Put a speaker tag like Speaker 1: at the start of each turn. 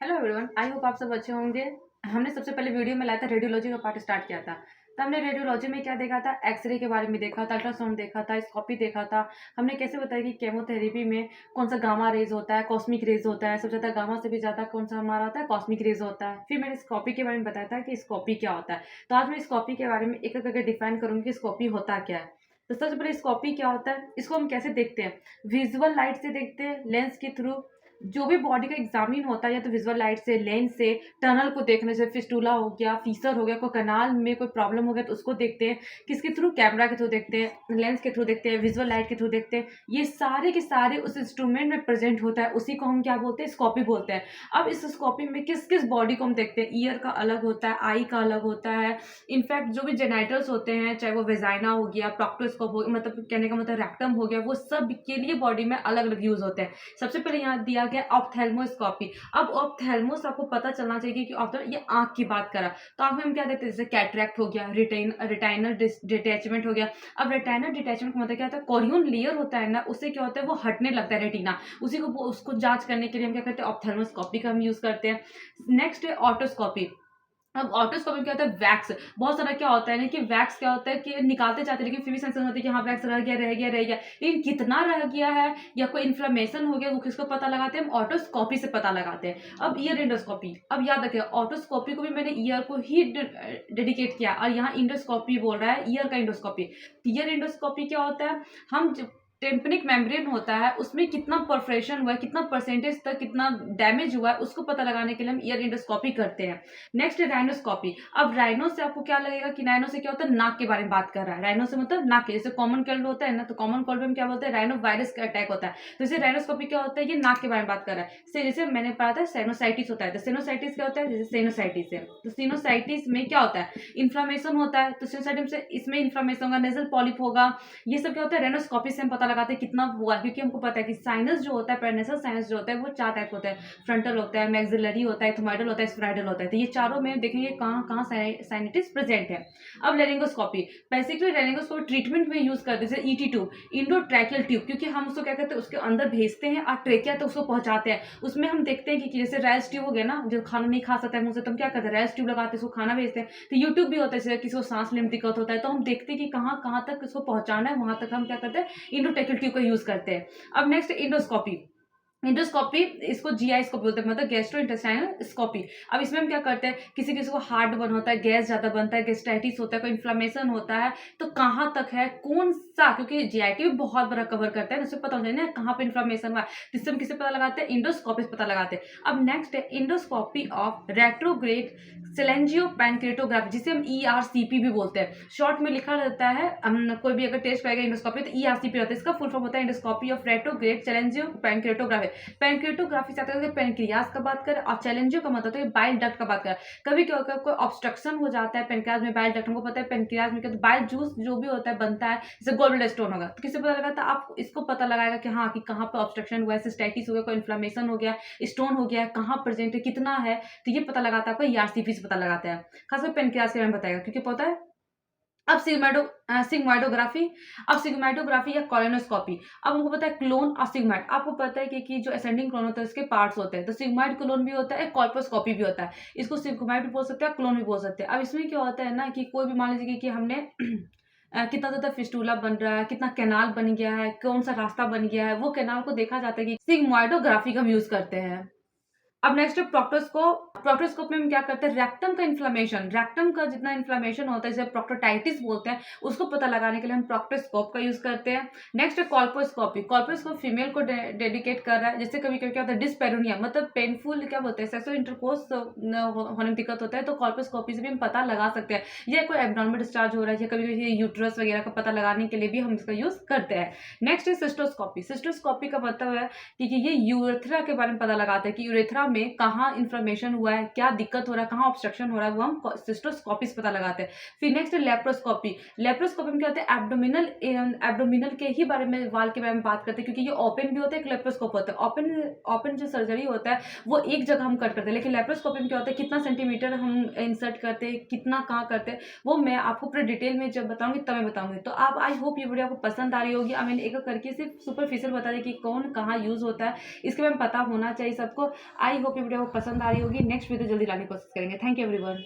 Speaker 1: Hello everyone, I hope आप सब अच्छे होंगे। हमने सबसे पहले वीडियो में लाया था रेडियोलॉजी का पार्ट स्टार्ट किया था। तो हमने रेडियोलॉजी में क्या देखा था, एक्सरे के बारे में देखा था, अल्ट्रासाउंड देखा था, स्कोपी देखा था। हमने कैसे बताया कि केमोथेरेपी में कौन सा गामा रेज होता है, कॉस्मिक रेज होता है, सबसे ज़्यादा गामा से भी ज़्यादा कौन सा हमारा आता है, कॉस्मिक रेज होता है। फिर मैंने स्कोपी के बारे में बताया था कि स्कोपी क्या होता है। तो आज मैं स्कोपी के बारे में एक एक करके डिफाइन करूंगी कि स्कोपी होता क्या है। तो सबसे पहले स्कोपी क्या होता है, इसको हम कैसे देखते हैं। विजुअल लाइट से देखते हैं, लेंस के थ्रू। जो भी बॉडी का एग्जामिन होता है या तो विजुअल लाइट से, लेंस से, टनल को देखने से, फिस्टूला हो गया, फीसर हो गया, कोई कनाल में कोई प्रॉब्लम हो गया तो उसको देखते हैं। किसके थ्रू, कैमरा के थ्रू देखते हैं, लेंस के थ्रू देखते हैं, विजुअल लाइट के थ्रू देखते हैं। ये सारे के सारे उस इंस्ट्रूमेंट में प्रेजेंट होता है, उसी को हम क्या बोलते हैं, स्कोपी बोलते हैं। अब इस स्कोपी में किस किस बॉडी को हम देखते हैं। ईयर का अलग होता है, आई का अलग होता है। इनफैक्ट जो भी जेनाइटल्स होते हैं, चाहे वो वेजाइना हो गया, प्रोक्टोस्कोप हो गया, मतलब कहने का मतलब रेक्टम हो गया, वो सब के लिए बॉडी में अलग अलग यूज होते हैं। सबसे पहले यहाँ दिया गया ऑप्थेल्मोस्कोपी। अब ऑप्थेल्मोस आपको पता चलना चाहिए कि ऑप्थेल ये आंख की बात करा। तो आंख में हम क्या देखते हैं, जैसे कैटरैक्ट हो गया, रेटाइनल डिटैचमेंट हो गया। अब रेटाइनल डिटैचमेंट का मतलब क्या होता है, कोरियन लेयर होता है ना, उससे क्या होता है, वो हटने लगता है रेटिना। उसी को उसको जांच करने के लिए हम क्या करते हैं, ऑप्थेल्मोस्कोपी का हम यूज करते हैं। नेक्स्ट है ऑटोस्कोपी। अब ऑटोस्कोपी में क्या होता है, वैक्स। बहुत सारा क्या होता है ना कि वैक्स क्या होता है कि निकालते जाते हैं, लेकिन फिर भी सेंसेशन होती है कि हाँ वैक्स रह गया रह गया रह गया। लेकिन कितना रह गया है या कोई इन्फ्लेमेशन हो गया, वो किसको पता लगाते हैं, हम ऑटोस्कोपी से पता लगाते हैं। अब ईयर इंडोस्कोपी, अब याद रखिए ऑटोस्कोपी को भी मैंने ईयर को ही डेडिकेट किया, और यहाँ इंडोस्कोपी बोल रहा है, ईयर का इंडोस्कोपी। ईयर इंडोस्कोपी क्या होता है, हम टेम्पनिक मेम्ब्रेन होता है, उसमें कितना परफोरेशन हुआ है, कितना परसेंटेज तक कितना डैमेज हुआ है, उसको पता लगाने के लिए हम ईयर इंडोस्कोपी करते हैं। नेक्स्ट है राइनोस्कोपी। अब राइनो से आपको क्या लगेगा कि राइनो से क्या होता है, नाक के बारे में बात कर रहा है। राइनो से मतलब नाक के, जैसे कॉमन कोल्ड होता है ना, तो कॉमन कोल्ड में क्या बोलते हैं, राइनो वायरस का अटैक होता है। तो जैसे राइनोस्कोपी क्या होता है, ये नाक के बारे में बात कर रहा है। जैसे मैंने पढ़ा था साइनोसाइटिस होता है, तो साइनोसाइटिस क्या होता है, जैसे साइनोसाइटिस है, तो साइनोसाइटिस में क्या होता है, इन्फ्लामेशन होता है। तो साइनोसाइटिस से इसमें इन्फ्लामेशन होगा, नेजल पॉलिप होगा। ये सब क्या होता है, रेनोस्कोपी से हम पता लगाते हैं कितना हुआ, क्योंकि हमको पता है कि साइनस जो होता है, पेरनेसल साइनस जो होता है, वो चार टाइप होता है। फ्रंटल होता है, मैक्सिलरी होता है, थोमाइडल होता है, स्पाइडल होता है। तो ये चारों में देखेंगे कहाँ कहाँ साइनिटिस प्रेजेंट है। अब लेरिंगोस्कोपी, बेसिकली लेरिंगोस्कोपी ट्रीटमेंट में यूज करते हैं, जैसे ET tube, Indo tracheal tube, क्योंकि हम उसको क्या करते हैं, उसके अंदर भेजते हैं और ट्रेकिया तो उसको पहुंचाते हैं। उसमें हम देखते हैं कि जैसे रैस ट्यूब हो गया ना, जो खाना नहीं खा सकता है मुंह से, तो हम क्या करते हैं, रैस ट्यूब लगाते हैं, उसको खाना भेजते हैं। तो यूट्यूब भी होता है, जैसे किसी को सांस लेने में दिक्कत होता है, तो हम देखते हैं कि कहाँ कहाँ तक इसको पहुंचाना है, वहां तक हम क्या करते हैं, इंडोट्रैकियल ट्यूब का यूज करते हैं। अब नेक्स्ट इंडोस्कोपी। इंडोस्कोपी, इसको जीआई स्कोपी बोलते हैं, मतलब गैस्ट्रो इंटेस्टाइनल स्कोपी। अब इसमें हम क्या करते हैं, किसी किसी को हार्ट बर्न होता है, गैस ज्यादा बनता है, गैस्ट्राइटिस होता है, कोई इन्फ्लामेशन होता है, तो कहाँ तक है, कौन सा, क्योंकि जीआईटी भी बहुत बड़ा कवर करता है, उससे पता हो जाए ना कहाँ पे इन्फ्लामेशन हुआ है, जिससे हम किसे पता लगाते हैं, इंडोस्कोपी से पता लगाते हैं। अब नेक्स्ट है इंडोस्कोपी ऑफ रेट्रोग्रेड सेलेंजियो पैनक्रेटोग्राफी, जिसे हम ईआरसीपी भी बोलते हैं। शॉर्ट में लिखा रहता है, कोई भी अगर टेस्ट करेगा इंडोस्कोपी तो ईआरसीपी होता है, इसका फुल फॉर्म होता है इंडोस्कोपी ऑफ रेट्रोग्रेड सेलेंजियो पैनक्रेटोग्राफी। पैनक्रेटोग्राफी से आता है पेनक्रियाज का बात करें, और चैलेंजियो का मतलब है बाइल डक्ट का बात करें। कभी क्या होता है, कोई ऑब्स्ट्रक्शन हो जाता है पेनक्रियाज में, बाइल डक्ट, हमको पता है पेनक्रियाज में क्या बाइल जूस जो भी होता है बनता है, जैसे गोल्ड स्टोन होगा, तो किससे पता लगाता है, आप इसको पता लगाएगा कि हाँ कि कहाँ पे ऑब्स्ट्रक्शन हुआ है, सिस्टाइटिस हो गया, कोई इन्फ्लामेशन हो गया, स्टोन हो गया, कहाँ प्रेजेंट है, कितना है, तो ये पता लगाता है आपको, ईआरसीपी से पता लगाता है। खासकर पेनक्रियाज के बारे में बताएगा, क्योंकि पता है। अब सिग्माइडोग्राफी। अब सिग्माइडोग्राफी या कॉलोनोस्कोपी। अब हमको पता है क्लोन और सिग्माइड, आपको पता है कि जो असेंडिंग क्लोन होता है उसके पार्ट्स होते हैं, तो सिग्माइड क्लोन भी होता है, कॉल्पोस्कोपी भी होता है। इसको सिग्माइड भी बोल सकते हैं, क्लोन भी बोल सकते हैं। अब इसमें क्या होता है ना कि कोई भी मान लीजिए कि हमने कितना ज्यादा फिस्टूला बन रहा है, कितना कैनाल बन गया है, कौन सा रास्ता बन गया है, वो कैनाल को देखा जाता है कि सिग्माइडोग्राफी का हम यूज करते हैं। अब नेक्स्ट है प्रोक्टोस्कोप। प्रोक्टोस्कोप में हम क्या करते हैं, रेक्टम का इन्फ्लेमेशन, रेक्टम का जितना इन्फ्लेमेशन होता है, जैसे प्रोक्टोटाइटिस बोलते हैं, उसको पता लगाने के लिए हम प्रोक्टोस्कोप का यूज करते हैं। नेक्स्ट है कॉल्पोस्कोपी। कॉल्पोस्कोप फीमेल को डेडिकेट कर रहा है, जैसे कभी कभी क्या होता है डिस्पेरोनिया, मतलब पेनफुल क्या बोलते हैं, सेक्सुअल इंटरकोर्स होने में दिक्कत होता है, तो कॉल्पोस्कोपी से भी हम पता लगा सकते हैं। या कोई एब्नॉर्मल डिस्चार्ज हो रहा है, या कभी कभी यूट्रस वगैरह का पता लगाने के लिए भी हम इसका यूज करते हैं। नेक्स्ट है सिस्टोस्कोपी। सिस्टोस्कोपी का मतलब है कि ये यूरेथ्रा के बारे में पता लगाता है कि यूरेथ्रा में कहाँ इन्फ्लेमेशन हुआ है, क्या दिक्कत हो रहा है, कहाँ ऑब्स्ट्रक्शन हो रहा है, वो हम सिस्टोस्कोपी से पता लगाते हैं। फिर नेक्स्ट है लेप्रोस्कोपी। लेप्रोस्कोपी में क्या होता है, एब्डोमिनल के ही बारे में, वाल के बारे में बात करते हैं, क्योंकि ये ओपन भी होता है, एक लेप्रोस्कोप होता है। ओपन जो सर्जरी होता है वो एक जगह हम कट करते हैं, लेकिन लेप्रोस्कोपी में क्या होता है, कितना सेंटीमीटर हम इंसर्ट करते हैं, कितना कहाँ करते हैं, वो मैं आपको पूरे डिटेल में जब बताऊंगी तब मैं बताऊंगी। तो आप, आई होप ये वीडियो आपको पसंद आ रही होगी। अब मैंने एक करके सिर्फ सुपरफिशियल बता दिया कि कौन कहाँ यूज होता है, इसके बारे में पता होना चाहिए सबको। आई आई होप ये वीडियो आपको पसंद आ रही होगी। नेक्स्ट वीडियो जल्दी लाने की कोशिश करेंगे। Thank you everyone.